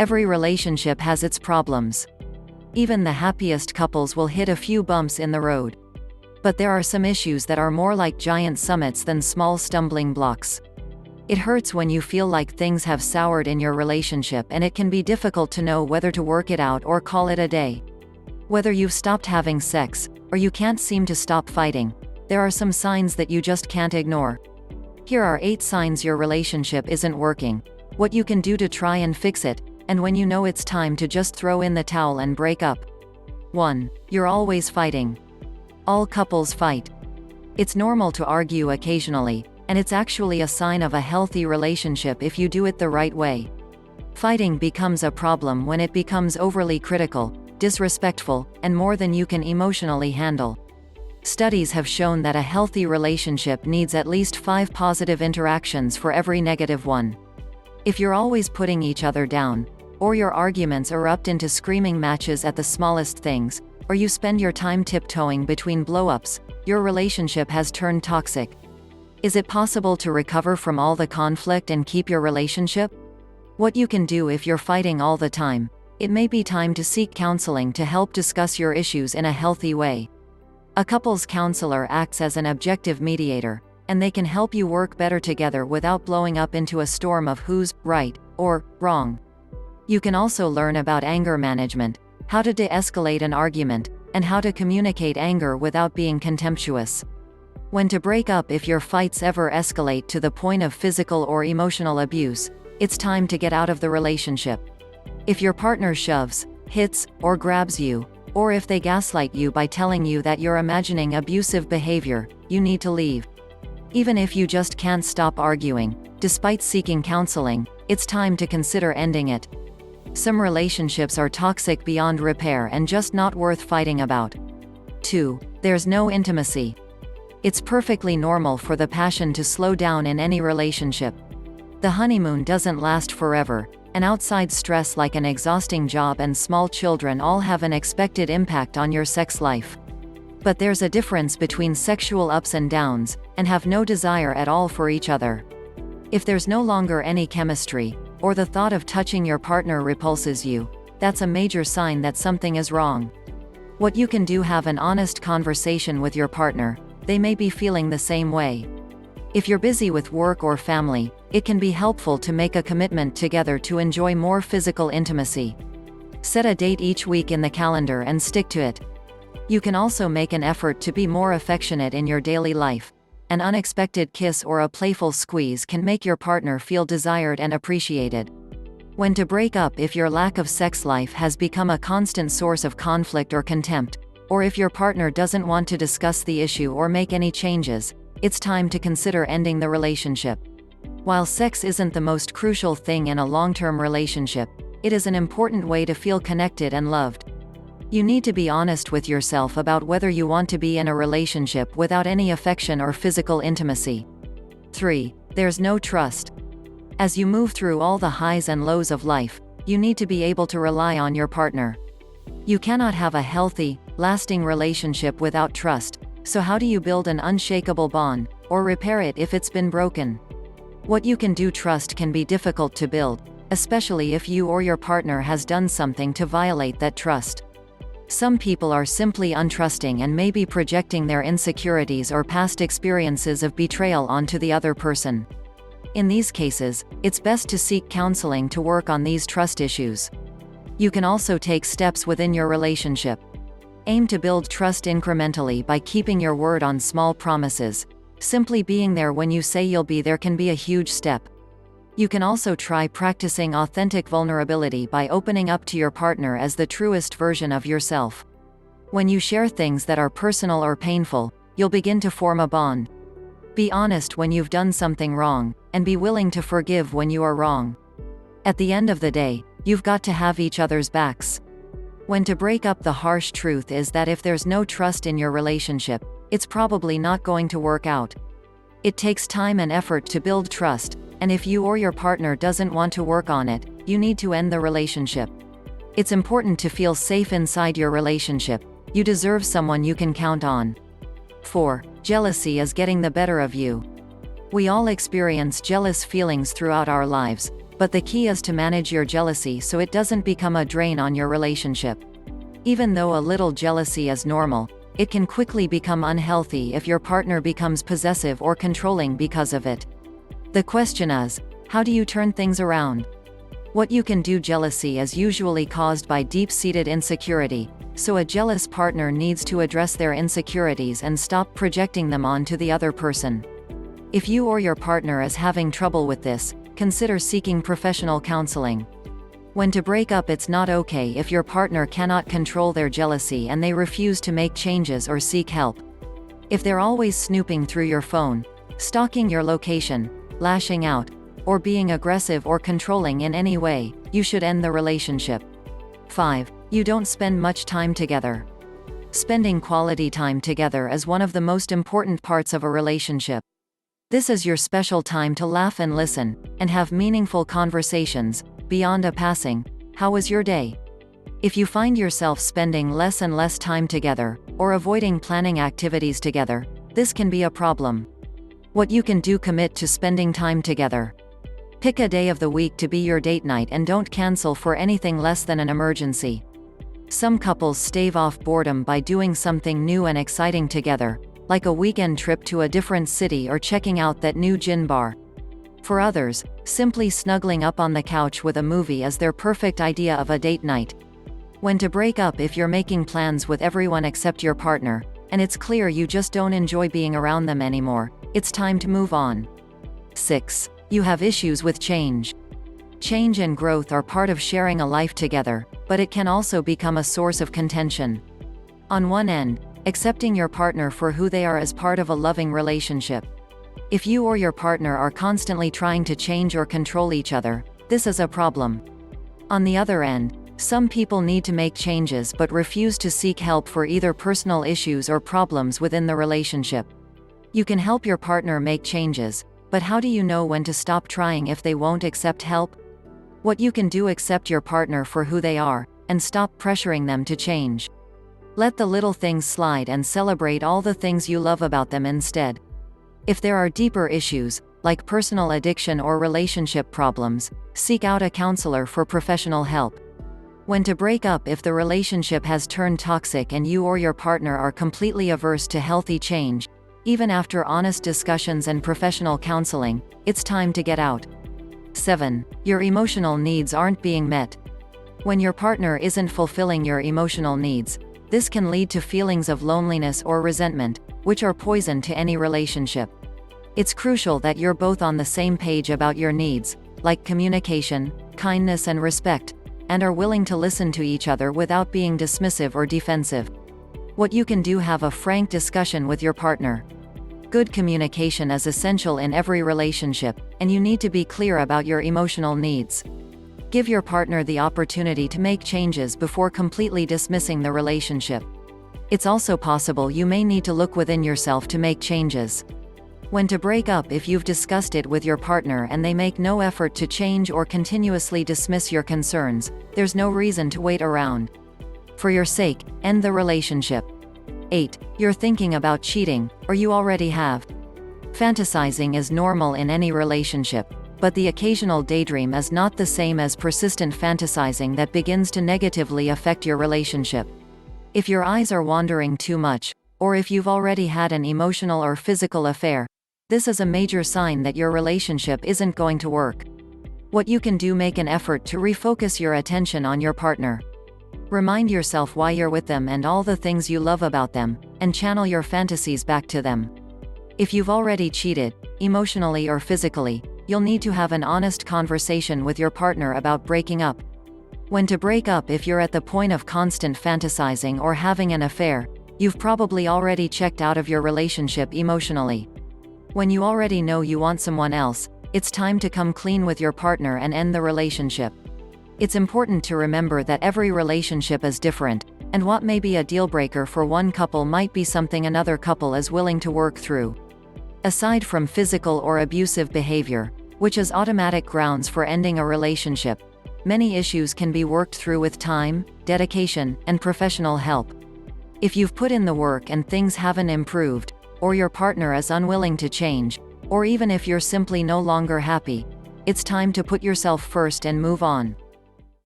Every relationship has its problems. Even the happiest couples will hit a few bumps in the road. But there are some issues that are more like giant summits than small stumbling blocks. It hurts when you feel like things have soured in your relationship, and it can be difficult to know whether to work it out or call it a day. Whether you've stopped having sex, or you can't seem to stop fighting, there are some signs that you just can't ignore. Here are 8 signs your relationship isn't working, what you can do to try and fix it, and when you know it's time to just throw in the towel and break up. 1. You're always fighting. All couples fight. It's normal to argue occasionally, and it's actually a sign of a healthy relationship if you do it the right way. Fighting becomes a problem when it becomes overly critical, disrespectful, and more than you can emotionally handle. Studies have shown that a healthy relationship needs at least 5 positive interactions for every negative one. If you're always putting each other down, or your arguments erupt into screaming matches at the smallest things, or you spend your time tiptoeing between blow-ups, your relationship has turned toxic. Is it possible to recover from all the conflict and keep your relationship? What you can do if you're fighting all the time: it may be time to seek counseling to help discuss your issues in a healthy way. A couples counselor acts as an objective mediator, and they can help you work better together without blowing up into a storm of who's right or wrong. You can also learn about anger management, how to de-escalate an argument, and how to communicate anger without being contemptuous. When to break up if your fights ever escalate to the point of physical or emotional abuse, it's time to get out of the relationship. If your partner shoves, hits, or grabs you, or if they gaslight you by telling you that you're imagining abusive behavior, you need to leave. Even if you just can't stop arguing, despite seeking counseling, it's time to consider ending it. Some relationships are toxic beyond repair and just not worth fighting about. 2. There's no intimacy. It's perfectly normal for the passion to slow down in any relationship. The honeymoon doesn't last forever, and outside stress like an exhausting job and small children all have an expected impact on your sex life. But there's a difference between sexual ups and downs, and have no desire at all for each other. If there's no longer any chemistry, or the thought of touching your partner repulses you, that's a major sign that something is wrong. What you can do: have an honest conversation with your partner. They may be feeling the same way. If you're busy with work or family, it can be helpful to make a commitment together to enjoy more physical intimacy. Set a date each week in the calendar and stick to it. You can also make an effort to be more affectionate in your daily life. An unexpected kiss or a playful squeeze can make your partner feel desired and appreciated. When to break up if your lack of sex life has become a constant source of conflict or contempt, or if your partner doesn't want to discuss the issue or make any changes, it's time to consider ending the relationship. While sex isn't the most crucial thing in a long-term relationship, it is an important way to feel connected and loved. You need to be honest with yourself about whether you want to be in a relationship without any affection or physical intimacy. 3. There's no trust. As you move through all the highs and lows of life, you need to be able to rely on your partner. You cannot have a healthy, lasting relationship without trust, so how do you build an unshakable bond, or repair it if it's been broken? What you can do: trust can be difficult to build, especially if you or your partner has done something to violate that trust. Some people are simply untrusting and may be projecting their insecurities or past experiences of betrayal onto the other person. In these cases, it's best to seek counseling to work on these trust issues. You can also take steps within your relationship. Aim to build trust incrementally by keeping your word on small promises. Simply being there when you say you'll be there can be a huge step. You can also try practicing authentic vulnerability by opening up to your partner as the truest version of yourself. When you share things that are personal or painful, you'll begin to form a bond. Be honest when you've done something wrong, and be willing to forgive when you are wrong. At the end of the day, you've got to have each other's backs. When to break up: the harsh truth is that if there's no trust in your relationship, it's probably not going to work out. It takes time and effort to build trust, and if you or your partner doesn't want to work on it, you need to end the relationship. It's important to feel safe inside your relationship. You deserve someone you can count on. 4. Jealousy is getting the better of you. We all experience jealous feelings throughout our lives, But the key is to manage your jealousy so it doesn't become a drain on your relationship. Even though a little jealousy is normal, it can quickly become unhealthy if your partner becomes possessive or controlling because of it. The question is, how do you turn things around? What you can do. Jealousy is usually caused by deep-seated insecurity, so a jealous partner needs to address their insecurities and stop projecting them onto the other person. If you or your partner is having trouble with this, consider seeking professional counseling. When to break up. It's not okay if your partner cannot control their jealousy and they refuse to make changes or seek help. If they're always snooping through your phone, stalking your location, lashing out, or being aggressive or controlling in any way, you should end the relationship. 5. You don't spend much time together. Spending quality time together is one of the most important parts of a relationship. This is your special time to laugh and listen, and have meaningful conversations, beyond a passing, "How was your day?" If you find yourself spending less and less time together, or avoiding planning activities together, this can be a problem. What you can do. Commit to spending time together. Pick a day of the week to be your date night and don't cancel for anything less than an emergency. Some couples stave off boredom by doing something new and exciting together, like a weekend trip to a different city or checking out that new gin bar. For others, simply snuggling up on the couch with a movie is their perfect idea of a date night. When to break up. If you're making plans with everyone except your partner, and it's clear you just don't enjoy being around them anymore, it's time to move on. 6. You have issues with change. Change and growth are part of sharing a life together, but it can also become a source of contention. On one end, accepting your partner for who they are is part of a loving relationship. If you or your partner are constantly trying to change or control each other, this is a problem. On the other end, some people need to make changes but refuse to seek help for either personal issues or problems within the relationship. You can help your partner make changes, but how do you know when to stop trying if they won't accept help? What you can do. Accept your partner for who they are, and stop pressuring them to change. Let the little things slide and celebrate all the things you love about them instead. If there are deeper issues, like personal addiction or relationship problems, seek out a counselor for professional help. When to break up. If the relationship has turned toxic and you or your partner are completely averse to healthy change, even after honest discussions and professional counseling, it's time to get out. 7. Your emotional needs aren't being met. When your partner isn't fulfilling your emotional needs, this can lead to feelings of loneliness or resentment, which are poison to any relationship. It's crucial that you're both on the same page about your needs, like communication, kindness and respect, and are willing to listen to each other without being dismissive or defensive. What you can do. Have a frank discussion with your partner. Good communication is essential in every relationship, and you need to be clear about your emotional needs. Give your partner the opportunity to make changes before completely dismissing the relationship. It's also possible you may need to look within yourself to make changes. When to break up. If you've discussed it with your partner and they make no effort to change or continuously dismiss your concerns, there's no reason to wait around. For your sake, end the relationship. 8. You're thinking about cheating, or you already have. Fantasizing is normal in any relationship, but the occasional daydream is not the same as persistent fantasizing that begins to negatively affect your relationship. If your eyes are wandering too much, or if you've already had an emotional or physical affair, this is a major sign that your relationship isn't going to work. What you can do. Make an effort to refocus your attention on your partner. Remind yourself why you're with them and all the things you love about them, and channel your fantasies back to them. If you've already cheated, emotionally or physically, you'll need to have an honest conversation with your partner about breaking up. When to break up. If you're at the point of constant fantasizing or having an affair, you've probably already checked out of your relationship emotionally. When you already know you want someone else, it's time to come clean with your partner and end the relationship. It's important to remember that every relationship is different, and what may be a deal-breaker for one couple might be something another couple is willing to work through. Aside from physical or abusive behavior, which is automatic grounds for ending a relationship, many issues can be worked through with time, dedication, and professional help. If you've put in the work and things haven't improved, or your partner is unwilling to change, or even if you're simply no longer happy, It's time to put yourself first and move on.